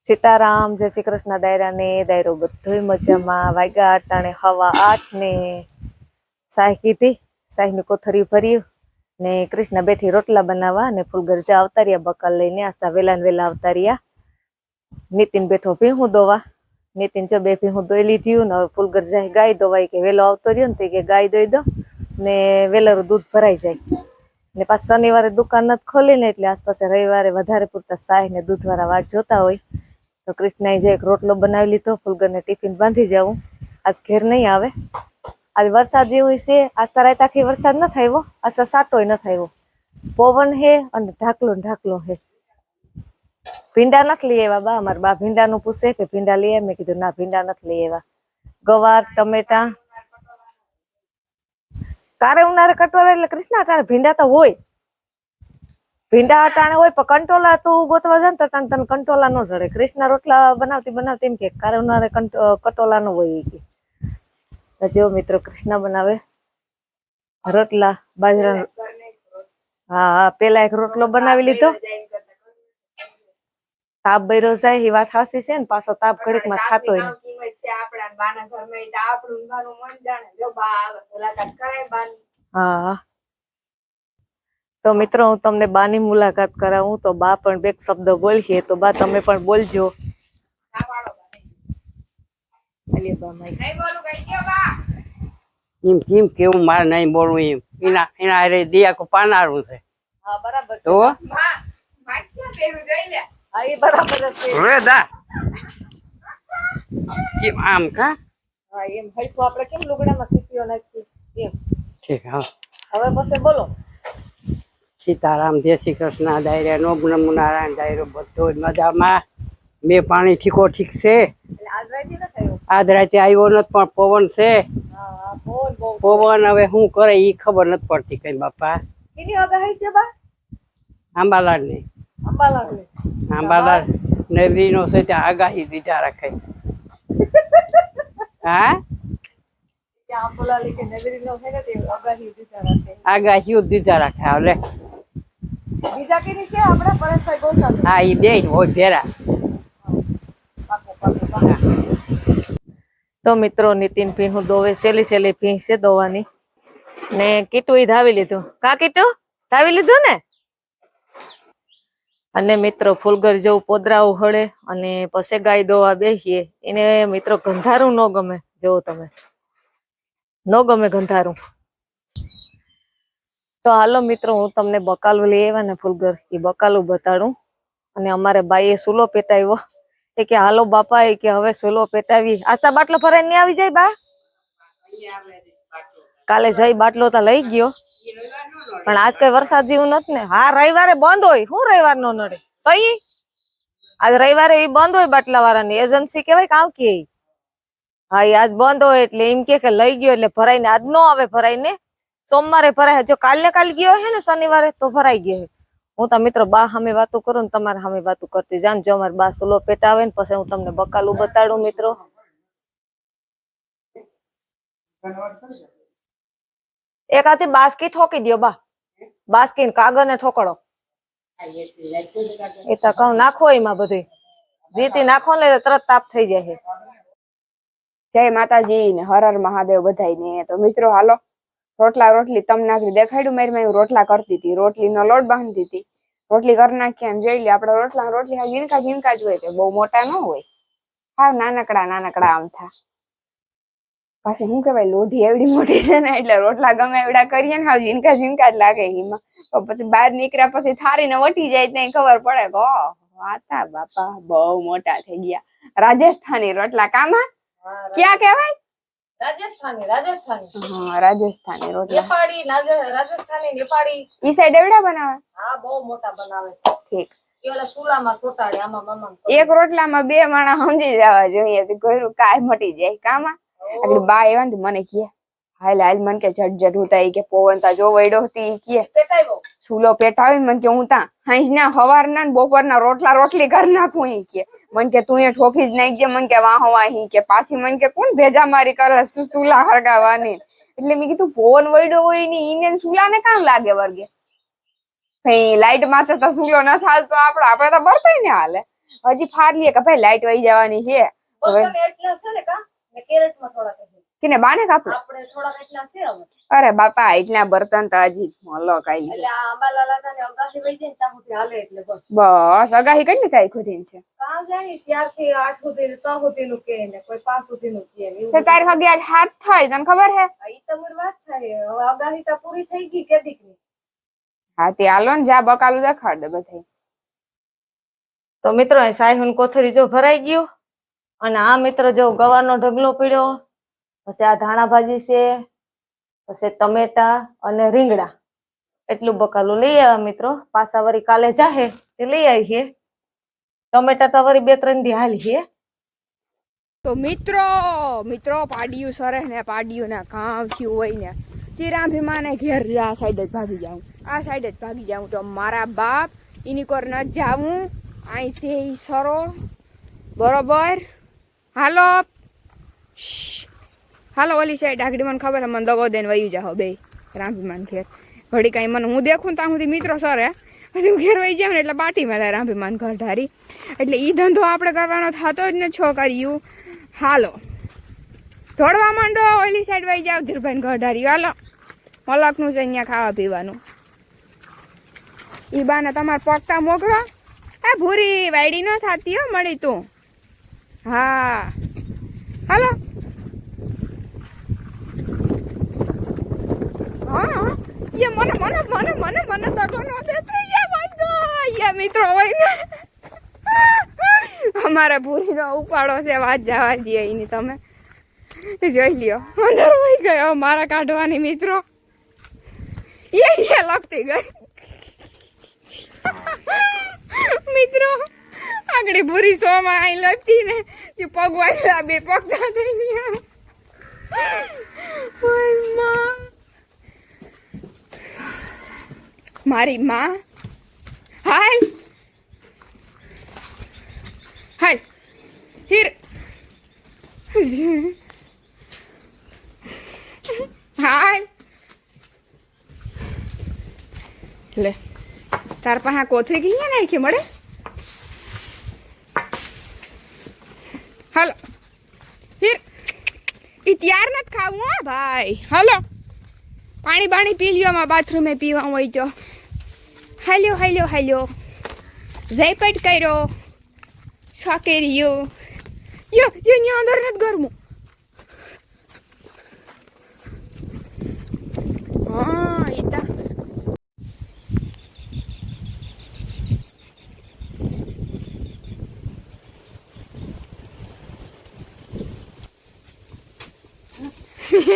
સીતારામ, જય શ્રી કૃષ્ણ. દાયરા ને દાયરો બધોય મજામાં. વાગ્યા અટાણે 8:15 ને સાહી કીધી, સાહીની કોથરી ભર્યું ને કૃષ્ણ બેઠી રોટલા બનાવવા ને ફૂલગર જા આવતા રહ્યા બકાલ લઈને. આસ્તા વેલા ને વેલા આવતા રહ્યા. નીતિન બેઠો ભીહું દોવા. નીતિન જો બે ભીહું દોઈ લીધ્યું ને હવે ફૂલગર જાય ગાય દોવાય કે વેલો આવતો રહ્યો ને કે ગાય દોઈ દો ને વેલારું દૂધ ભરાઈ જાય ને પાછું શનિવારે દુકાન નથી ખોલી ને એટલે આસપાસ રવિવારે વધારે પૂરતા સાહી ને દૂધ વાળા વાટ જોતા હોય. તો કૃષ્ણએ જે એક રોટલો બનાવી લીધો, ફૂલગરને ટિફિન બાંધી જાવું. આજ ઘેર નહીં આવે, આજ વરસાદ જેવું છે. આસ્તા રાત આખી વરસાદ ન થયો, આસ્તા સાટોય ન થયો. પવન હે અને ઢાકલો હે. ભીંડા નથી લઈ આવ્યા બા. અમારા બા ભીંડાનું પૂછે કે ભીંડા લઈ આવ્યા? મેં કીધું ના, ભીંડા નથી લઈ આવ્યા. ગવાર, ટમેટા, કારે ઉનાળે કટોરા એટલે કૃષ્ણ અટાણે ભીંડા તો હોય. ભીંડા અટાણે હોય પણ કંટોલા તું ગોતવા જાય ને તો તને કંટોલા ન જડે. કૃષ્ણ રોટલા બનાવતી એમ કે કારે ઉનાળે કટોલા ન હોય કે. જો મિત્રો કૃષ્ણ બનાવે રોટલા બાજરા. હા, પેલા એક રોટલો બનાવી લીધો. તાપ બૈરો જાય એ વાત સાચી છે ને, પાછો તાપ ઘડીક માં ખાતો હોય. હા, તો મિત્રો હું તમને બાની મુલાકાત કરાવું. તો બા પણ બે શબ્દ બોલીએ તો બા તમે પણ બોલજો. એમ કેમ કેવું મારે નહીં બોલવું એમ. એના અરે દિયા કો પાનારું છે. હા બરાબર તો હા એ બરાબર છે. રે દા કેમ આમ કા? હા એમ હરખું આપણે કેમ લુગડામાં સીપીઓ નાખી એમ. ઠીક. હા, હવે પછી બોલો. સીતારામ, જય શ્રી કૃષ્ણ. દાયરા નો નારાયણ દાયરો બધો જ મજામાં. મેં પાણી ઠીકો ઠીક છે. એટલે આજ રાતે ન થયો. આજ રાતે આવ્યો નથી પણ પવન છે. હા બોલ બોલ. પવન હવે શું કરે એ ખબર નથી પડતી કઈ બાપા. કેની આગાહી છે બા? આંબાલાલ ની. આંબાલાલ નવરી નો છે ત્યાં આગાહી દીધા રાખે. હા, આંબાલાલ કે નવરી નો છે ને તે આગાહી દીધા રાખે. આગાહી દીધા રાખે. હવે બીજા કેની છે આપડા પરેશભાઈ ગોસાવી? હા, એ બે હોય ભેરા. તો મિત્રો નીતિન ભીહું દોવે. સેલી ભીહ છે દોવાની ને કીટું ધાવી લીધું. કા કીટું ધાવી લીધું ને. અને મિત્રો ફૂલગર જેવું પોદરાઓ હળે અને પછી ગાય દોવા બેસીએ. એને મિત્રો ગંધારું ન ગમે. જોવો તમે, ન ગમે ગંધારું. તો હાલો મિત્રો હું તમને બકાલું લઈ આવ્યા ને ફૂલગર એ બકાલું બતાડું. અને અમારે બાઈએ સુલો પેટાવ્યો. એ કે હાલો બાપા, એ કે હવે સુલો પેટાવી. આસ્તા બાટલો ભરાઈને નહીં આવી જાય બા? કાલે જઈ બાટલો તો લઈ ગયો પણ આજ કઈ વરસાદ જેવું નથી ને. હા રવિવારે બંધ હોય. શું રવિવાર નો નડે તો આજ રવિવારે એ બંધ હોય બાટલા વાળાની એજન્સી કેવાય કામ કે. હા એ આજ બંધ હોય એટલે એમ કે લઈ ગયો એટલે ભરાઈને આજ નો આવે. ભરાઈને સોમવારે ભરાય. જો કાલ ગયો હે ને શનિવારે તો ભરાઈ ગયો. હું તો મિત્રો બા સામે વાતો કરું ને તમારા સામે વાતો કરતી જાણ. જો અમારે બા સુલો પેટાવે ને પછી હું તમને બકાલું બતાડું મિત્રો. એક હાથે બાસ્કી ઠોકી દો બા. બાસ્કી કાગળ ને ઠોકડો એ તો કહું નાખો એમાં બધું. જીતી નાખો ને તરત તાપ થઈ જાય. જય માતાજી ને હર હર મહાદેવ બધાઈને. તો મિત્રો હાલો રોટલા રોટલી તમ નાખી દેખાડ્યું. મારી રોટલા કરતી હતી. રોટલી નો લોટ બાંધતી હતી. રોટલી કરી નાખી એમ જોઈ લે. આપડે રોટલા રોટલી ઝીણકા જ હોય. બહુ મોટા ન હોય. હા નાનકડા આમ થા. પાછી શું કેવાય લોઢી એવડી મોટી છે ને એટલે રોટલા ગમે એવડા કરીએ ને હા ઝીણકા જ લાગે એમાં. તો પછી બહાર નીકળ્યા પછી થારીને વટી જાય ત્યાં ખબર પડે કે વાતા બાપા બહુ મોટા થઈ ગયા. રાજસ્થાની રોટલા કામાં ક્યાં કેવાય? રાજસ્થાની હા રાજસ્થાની રોટલા. નેપાળી રાજસ્થાની નેપાળી ઈ સાઈડ એવડા બનાવે? હા બહુ મોટા બનાવે. ઠીક. એ ઓલા સુલામાં સોટાડે. આમાં મમ્મા એક રોટલામાં બે માણસ સમજી જવા જોઈએ. ગોયરું કાય મટી જાય કામાં. આગળ બા એવા ને મને કહે હાલ મન કે ઝટ હોતા કે પવન તા જો વડ્યો હતી કે પેટાવ્યો સુલો પેટાવી મન કે હું તા હાઈજ ના હવારના બપોરના રોટલી કરી નાખું કે મન કે તું એ ઠોકી જ નાખજે. મન કે વાહ વાહી કે પાછી મન કે કોણ ભેજા મારી કરે સુલા હરગાવાની. એટલે મેં કીધું પવન વડ્યો હોય ને ઈને સુલા ને કામ લાગે વર્ગે. લાઈટ માં તો સુલો ન થાલતો આપડે તો બરતાય ને હાલે. હજી ફાર લીએ કે ભાઈ લાઈટ વહી જવાની છે હવે એટલા છે ને કા ને કેરેટમાં થોડા કેને બાને કાપલો આપણે થોડા એટલા છે હવે અરે બાપા એટલા બર્તન તો હજી મોલો કાઈ એટલે આ આંબાલા લાતા ને અગાસી વઈ જાય ને ત્યાં સુધી હાલે એટલે બસ બસ અગાહી કેટલી તારીખ સુધી છે કાં જાણી 4 થી 8 સુધી 6 સુધીનું કે ને કોઈ 5 સુધીનું કે ને એવું તો તારીખ 11 હાથ થાય તને ખબર હે ઈ તમારી વાત થાય હવે આગાહી તો પૂરી થઈ ગઈ કે દીકરી હા તે હાલો ને જા બકાલું દેખાડ દે બધાય તો મિત્રો સાયહુન કોથળી જો ભરાઈ ગયું અને આ મિત્રો જો ગવાનો ઢગલો પીડ્યો પછી આ ધાણા ભાજી છે પછી ટમેટા અને રીંગણા એટલું બકાલું લઈ આવ્યા મિત્રો પાછા વળી કાલે જાહે તે લઈ આવીએ ટમેટા તો વળી 2-3 દી હાલી છે તો મિત્રો પાડિયું સરે ને પાડિયું ના કામ થયું હોય ને તીરા ભીમાને ઘેર આ સાઈડ જ ભાગી જાઉં તો મારા બાપ એની કોર ન જાવું આઈ સે ઈ સરો બરોબર હાલો ઓલી સાઈડ આગળ મને ખબર હે મને દગો દઈને વયું જાહો બે રામભીમાન ઘેર ઘડી કાંઈ મને હું દેખું ત્યાં સુધી મિત્રો સરે પછી હું ઘેર વહી જાઉં ને એટલે બાટી મેળે રામભીમાન ઘર ઢારી એટલે ઈ ધંધો આપણે કરવાનો થતો જ ને છોકરીયું હાલો દોડવા માંડો ઓલી સાઈડ વહી જાવ ધીરભાઈ ઘર ઢારી હાલો મલકનું છે અહીંયા ખાવા પીવાનું ઈ બાને તમારે પગતા મોકલો એ ભૂરી વાયડી ન થાતી હો મળી તું હા હાલો હા ये મને તકો નો દેતી યા વાંધો યા મિત્રો હોય ને અમારા પૂરીનો ઉપાડો છે વાત જવા દઈએ એની તમે જોઈ લ્યો અંદર વહી ગયો મારા કાઢવાની મિત્રો એ લપટી ગઈ મિત્રો આગળ પૂરી સોમાં આઈ લપટી ને તે પગ વાગલા બે પગ થઈ ગયા મારી માં હાલ હિર હાલ લે તાર પાસે કોથળી કઈ નાખી મળે હાલો હિર ઈ ત્યાર નથી ખાવું હો ભાઈ હાલો પાણી બાણી પી લ્યો માં બાથરૂમે પીવા હોય તો હાલ્યો જયપટ કર્યો છોકરીઓ યો યો અંદર નથી ગરમું હા ઈતા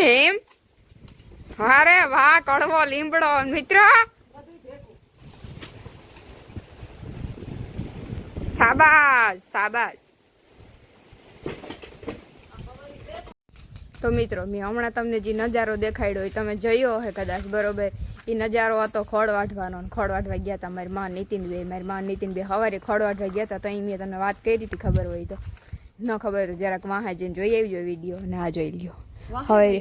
એમ અરે વાહ કડવો લીમડો મિત્ર શાબાશ તો મિત્રો મેં હમણાં તમને જે નજારો દેખાડ્યો હોય તમે જોયો હે કદાચ બરોબર એ નજારો હતો ખોડ વાઢવાનો ખોડ વાઢવા ગયા હતા મારી માં નીતિનબેન સવારે ખોડ વાઢવા ગયા હતા તો અહીં મેં તમને વાત કરી હતી ખબર હોય તો ન ખબર તો જરાક વાહે જઈને જોઈ આવજો વિડીયો ને આ જોઈ લ્યો હવે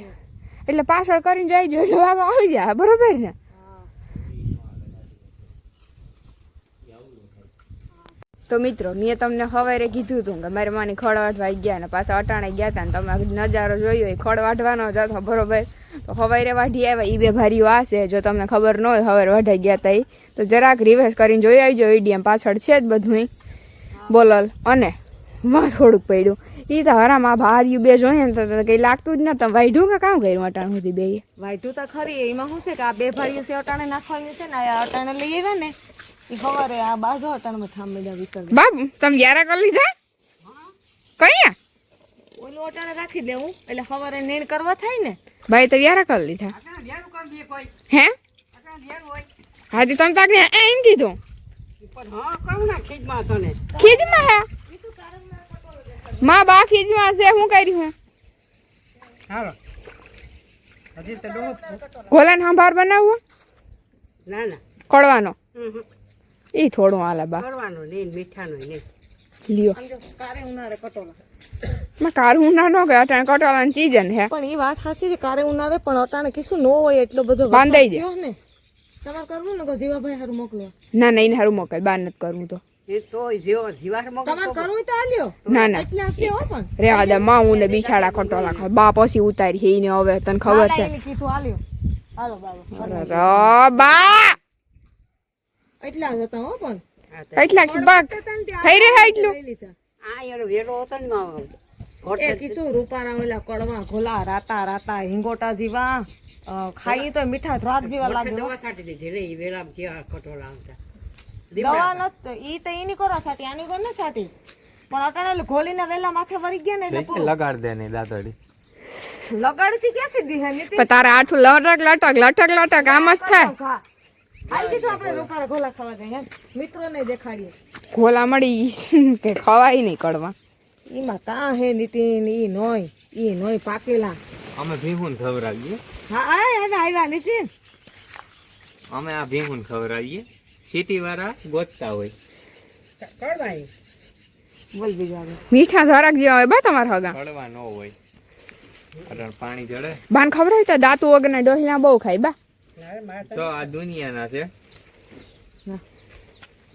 એટલે પાછળ કરીને જઈ જો એટલે વાગો આવી જાય બરોબર ને તો મિત્રો મેં તમને સવારે કીધું હતું કે મારી માની ખડ વાઢવા ગયા ને પાછા અટાણે ગયા હતા ને તમે નજારો જોયો હોય ખડ વાઢવાનો જ હતો બરોબર તો સવારે વાઢી આવ્યા એ બે ભારીઓ આ છે જો તમને ખબર ન હોય સવારે વાઢાઈ ગયા હતા તો જરાક રિવર્સ કરીને જોઈ આવજો વિડીયો પાછળ છે જ બધું બોલલ અને માં થોડુંક પડ્યું એ તો હરામાં ભાર્યું બે જોઈએ ને તો કઈ લાગતું જ ન તમે વાઢ્યું કે કામ કર્યું અટાણ સુધી બે વાઢ્યું તો ખરી એમાં શું છે કે આ બે ભાઈઓ છે અટાણે નાખવાની છે ને આ અટાણે લઈ આવ્યા ને એ સવારે આ બાજુ અટાણમાં થાંભેલા વિસર્જન બાબુ તમે યારા કરી લીધા કયા ઓલું અટાણે રાખી દેવું એટલે સવારે નીણ કરવા થાય ને ભાઈ તો યારા કરી લીધા હે હાજી તમે તાક ને એમ કીધું ખીજમાં હે માં બા ખીજમાં છે હું કરી હું ગોલાન સાંભાર બનાવવો ના ના કડવાનો ઈ થોડું હાલે બા કરવાનો નહીં મીઠાનો નહીં લ્યો કારે ઉનાળે કટોલા માં કારું ઉનાળો કે અટાણે કટોલાની સીઝન હે પણ એ વાત સાચી છે કારે ઉનાળે પણ અટાણે કીશું ન હોય એટલો બધો બાંધાઈ વરસાદ થયો ને તમારે કરવું ને કે જીવાભાઈ હારું મોકલો ના ના એને હારું મોકલ બાર નથી કરવું તો એ તો જેવો જીવાત તમારે કરવું તો આલ્યો ના ના એટલે આપશે હો પણ રેવા દે માં હું ને બિચાડા ખટોલા ખાય બા પછી ઉતારી એને હવે તને ખબર છે એને કીધું આલ્યો હાલો બાબા અરે બા એટલા જ હતા હો પણ કેટલા બા થઈ રહ્યા એટલું લઈ લીધા આ એનો વેલો હતો ને એ કીશું રૂપારા ઓલા કડવા ઘોલા રાતા રાતા હિંગોટા જેવા ખાઈ તો મીઠા દ્રાક્ષ જેવા લાગે દવા છાંટી દીધી રે વેલા કેવા કટોલા આવતા દવા નત ઈ તો ઈની કરો સાટી આની કોણ ને સાટી પણ અટાણે ઘોલીને વેલા માથે વળી ગયા ને એટલે પૂરું લગાડ દે ને દાતડી લગાડતી ક્યાંથી દીહે નીતિ પણ તારે આઠું લટક લટક લટક લટક આમ જ થાય હાલ કીધું આપણે રૂપારા ઘોલા ખાવા ગયા એમ મિત્રોને દેખાડીએ ગોલા મળી કે ખવાય નહીં કડવા ઈમાં કા હે નીતિન ઈ નોય પાકેલા અમે ભીહુન ખવડાવીએ હા આવ્યા નીતિન અમે આ ભીહુન ખવડાવીએ સિટી વાળા ગોતતા હોય કડવાઈ બોલ બીજું મીઠા ધોરાક જેવા હોય બા તમારા હગા કડવા ન હોય અરે પાણી જડે બાન ખબર હોય તો દાંતુ વગરના ડોહીલા બહુ ખાય બા તો આ દુનિયાના છે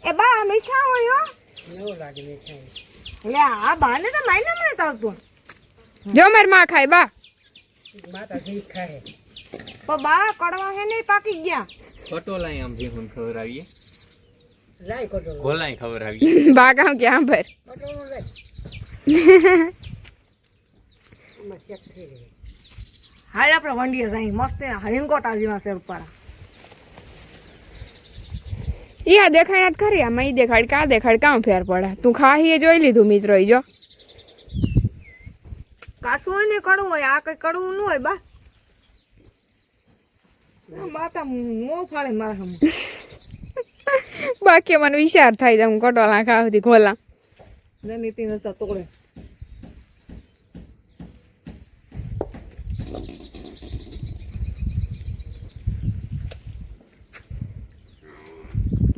એ બા મીઠા હોય હો એવું લાગે મીઠાઈ લે આ બાને તો માઈને મને આવતું જો માર માં ખાય બા માતાજી ખાય પણ બા કડવા હે નહીં પાકી ગયા કટોલાય આમ ભીહુન ખવડાવીએ લાય કટોલો ગોલાય ખવડાવીએ બા કામ ક્યાં ભર કટોલો લે આમાં શેક થઈ ગઈ હાલ આપણે વંડીએ જાય મસ્ત હિંગોટા જેવા છે ઉપર ઈ આ દેખાડ જ ખરી આમાં ઈ દેખાડ કામ ફેર પડે તું ખાહી એ જોઈ લીધું મિત્રો ઈ જો કાસું હોય ને કડવું હોય આ કઈ કડવું ન હોય બા માતા મો ફાડે મારા હમ બાકી મને વિચાર થાય હું કટોલા ખાવતી ખોલા નીતિ નતા તોડે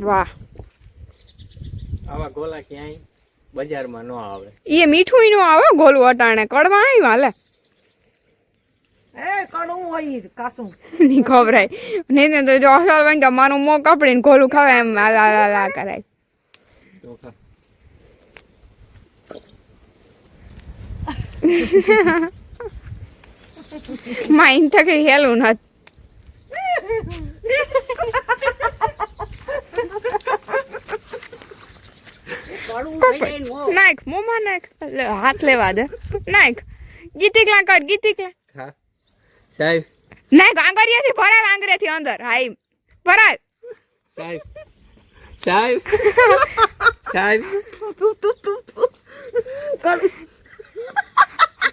વાહ આવા ગોલા ક્યાંય બજારમાં ન આવે એ મીઠું નું આવે ગોલું અટાણે કડવા આવી વાલે એ કડવું હોય કાસું નહીં ખબરાય નહીં તો જો અસલ બન તો મારું મોં કપડીને ગોલું ખાવે એમ આ કરાય તો ખા. માઇન તો કઈ હેલું નથી કડવું થઈ જાય ને હો. નાખ મોમાં નાખ લે, હાથ લેવા દે નાખ ગીતીકલા કર ગીતીકલા ખા સાહેબ નાખ આંગળીએથી ભરાવ આંગળીએથી અંદર હાઈ ભરાવ સાહેબ સાહેબ સાહેબ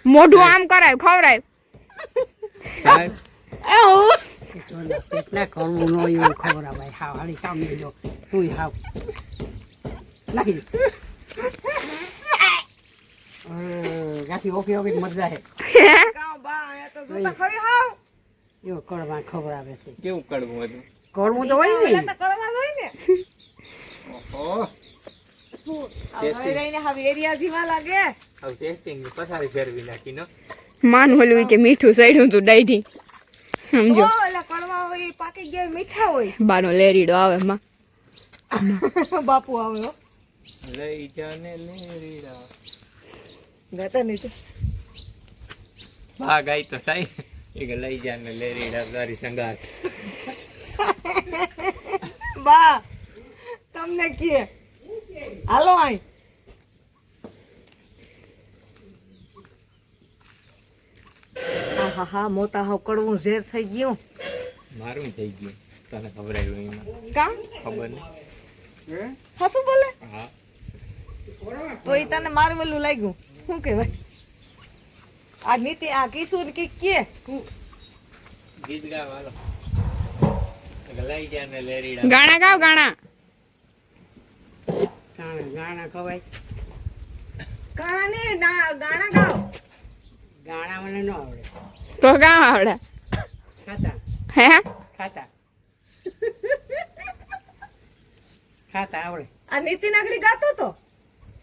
મોઢું આમ કરાય ખવરાય સાહેબ કેટલા કડવું નો એવું ખબર આવે હાવ હાલી સામે જો તું હાવ નાખી દે ગાથી ઓકે ઓકે મજા હે કાં બા એ તો જોતા ખરી હાવ એવો કડવા ખબર આવે છે કેવું કડવું હતું કડવું તો હોય એટલે ને તો કડવા હોય ને ઓહો હવે રહીને હવે એરિયા જીવા લાગે હવે ટેસ્ટિંગ ની પથારી ફેરવી નાખી નો માન ઓલું કે મીઠું સડ્યું તું ડાઈથી સમજો ઓ એટલે કડવા હોય પાકી ગયા મીઠા હોય બાનો લેરીડો આવે માં બાપુ આવે હો લઈ જાને લેરીડા ગાતા નહીં તો બા ગાય તો થાય એક લઈ જાને લેરીડા તારી સંગાત બા તમને કે હાલો આય હા મોટા હાવ કડવું ઝેર થઈ ગયું મારું થઈ ગયું તને ખબર આવ્યું એમાં કા ખબર નહીં હાસુ બોલે હા તો એ તને મારવેલું લાગ્યું શું કહેવાય આ નીતિ આ કિશોર કે ગીત ગાવાલો લઈ જાને લેરીડા ગાણા ગાવ ગાણા ગાણા ખવાય ગાણા ને ગાણા ગાઓ ગાણા મને ન આવડે તો ગાવ આવડે ખાતા હે ખાતા ખાતા આવડે આ નીતિ નાગરી ગાતો તો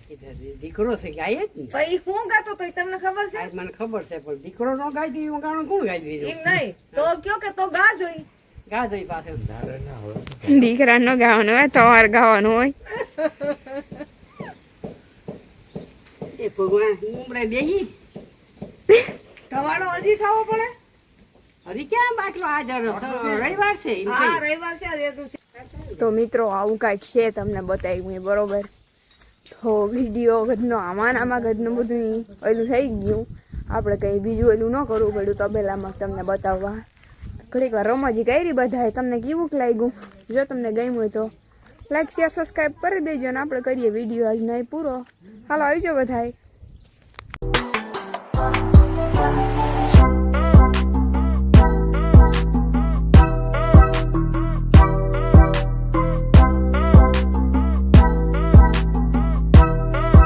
એ તો દીકરો છે ગાય જ ને પછી હું ગાતો તો ઈ તમને ખબર છે આ મને ખબર છે પણ દીકરો ન ગાય તો હું ગાણું કોણ ગાઈ દીધું એમ નહીં તો કયો કે તો ગા જોઈ ગાધોઈ પાછળ ધારે ના હોય દીકરાનો ગાવાનું હોય તમારે ગાવાનું હોય એ ભગવાન ઉમરે બેહી ધવાડો હજી ખાવો પડે હજી ક્યાં બાટલો હાજર રવિવાર છે એમ કહી. રવિવાર છે તો મિત્રો આવું કાંઈક છે તમને બતાવ્યું એ બરોબર તો વિડીયો ગદનો આમાં ગદનું બધું ઓલું થઈ ગયું આપણે કંઈ બીજું ઓલું ન કરવું પડ્યું તબેલામાં તમને બતાવવા ઘડીક વાર રમજી કરી બધાએ તમને કેવું લાગ્યું જો તમને ગમ્યું હોય તો લાઈક શેર સબસ્ક્રાઈબ કરી દેજો અને આપણે કરીએ વિડીયો આજ નહીં પૂરો હાલો આવજો બધાએ